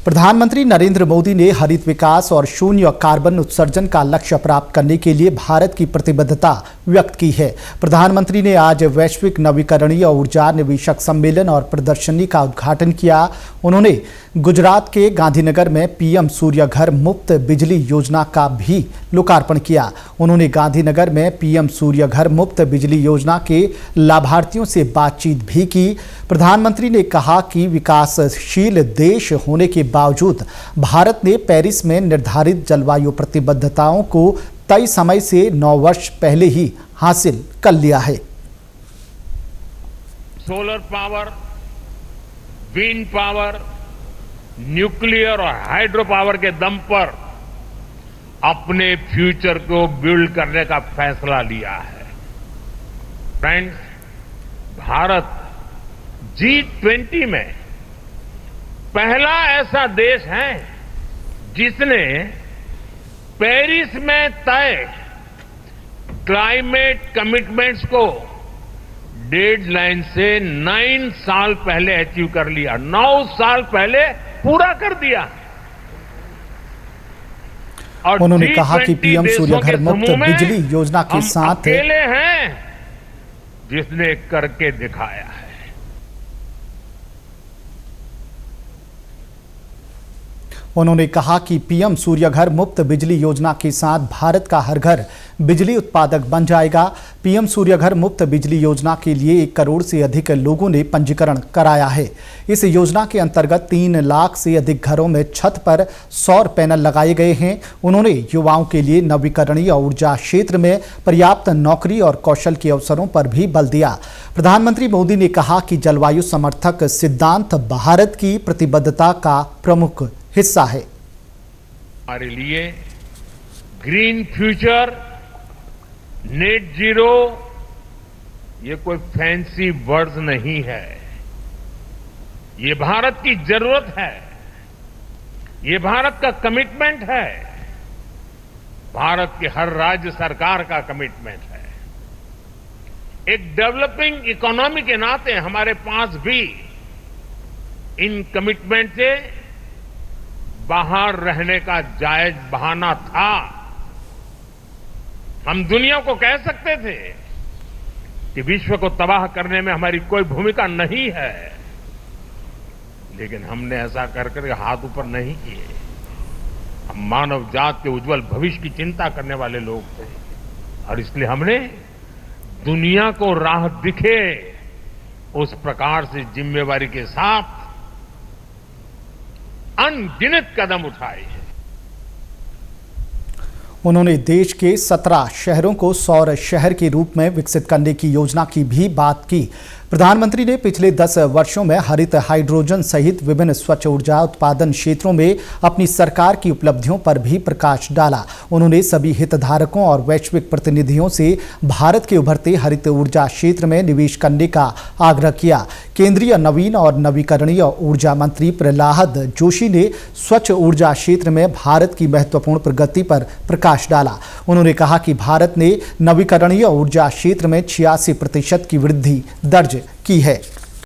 प्रधानमंत्री नरेंद्र मोदी ने हरित विकास और शून्य कार्बन उत्सर्जन का लक्ष्य प्राप्त करने के लिए भारत की प्रतिबद्धता व्यक्त की है। प्रधानमंत्री ने आज वैश्विक नवीकरणीय ऊर्जा निवेशक सम्मेलन और प्रदर्शनी का उद्घाटन किया। उन्होंने गुजरात के गांधीनगर में पीएम सूर्यघर मुफ्त बिजली योजना का भी लोकार्पण किया। उन्होंने गांधीनगर में पीएम सूर्यघर मुफ्त बिजली योजना के लाभार्थियों से बातचीत भी की। प्रधानमंत्री ने कहा कि विकासशील देश होने के बावजूद भारत ने पेरिस में निर्धारित जलवायु प्रतिबद्धताओं को तय समय से 9 वर्ष पहले ही हासिल कर लिया है। Solar power, wind power, nuclear और हाइड्रो पावर के दम पर अपने फ्यूचर को बिल्ड करने का फैसला लिया है। फ्रेंड्स, भारत G20 में पहला ऐसा देश है जिसने पेरिस में तय क्लाइमेट कमिटमेंट्स को डेडलाइन से 9 साल पहले अचीव कर लिया, 9 साल पहले पूरा कर दिया। और उन्होंने कहा कि पीएम सूर्यघर मुफ्त बिजली योजना के साथ अकेले हैं जिसने करके दिखाया है। उन्होंने कहा कि पीएम सूर्यघर मुफ्त बिजली योजना के साथ भारत का हर घर बिजली उत्पादक बन जाएगा। पीएम सूर्यघर मुफ्त बिजली योजना के लिए 1 करोड़ से अधिक लोगों ने पंजीकरण कराया है। इस योजना के अंतर्गत 3 लाख से अधिक घरों में छत पर सौर पैनल लगाए गए हैं। उन्होंने युवाओं के लिए नवीकरणीय ऊर्जा क्षेत्र में पर्याप्त नौकरी और कौशल के अवसरों पर भी बल दिया। प्रधानमंत्री मोदी ने कहा कि जलवायु समर्थक सिद्धांत भारत की प्रतिबद्धता का प्रमुख हिस्सा है। हमारे लिए ग्रीन फ्यूचर, नेट जीरो ये कोई फैंसी वर्ड्स नहीं है, ये भारत की जरूरत है, ये भारत का कमिटमेंट है, भारत की हर राज्य सरकार का कमिटमेंट है। एक डेवलपिंग इकोनॉमी के नाते हमारे पास भी इन कमिटमेंट से बाहर रहने का जायज बहाना था। हम दुनिया को कह सकते थे कि विश्व को तबाह करने में हमारी कोई भूमिका नहीं है, लेकिन हमने ऐसा कर हाथ ऊपर नहीं किए। हम मानव जात के उज्जवल भविष्य की चिंता करने वाले लोग थे और इसलिए हमने दुनिया को राह दिखे उस प्रकार से जिम्मेवारी के साथ अनगिनत कदम उठाए हैं। उन्होंने देश के 17 शहरों को सौर शहर के रूप में विकसित करने की योजना की भी बात की। प्रधानमंत्री ने पिछले 10 वर्षों में हरित हाइड्रोजन सहित विभिन्न स्वच्छ ऊर्जा उत्पादन क्षेत्रों में अपनी सरकार की उपलब्धियों पर भी प्रकाश डाला। उन्होंने सभी हितधारकों और वैश्विक प्रतिनिधियों से भारत के उभरते हरित ऊर्जा क्षेत्र में निवेश करने का आग्रह किया। केंद्रीय नवीन और नवीकरणीय ऊर्जा मंत्री प्रहलाद जोशी ने स्वच्छ ऊर्जा क्षेत्र में भारत की महत्वपूर्ण प्रगति पर प्रकाश डाला। उन्होंने कहा कि भारत ने नवीकरणीय ऊर्जा क्षेत्र में 86% की वृद्धि दर्ज की है।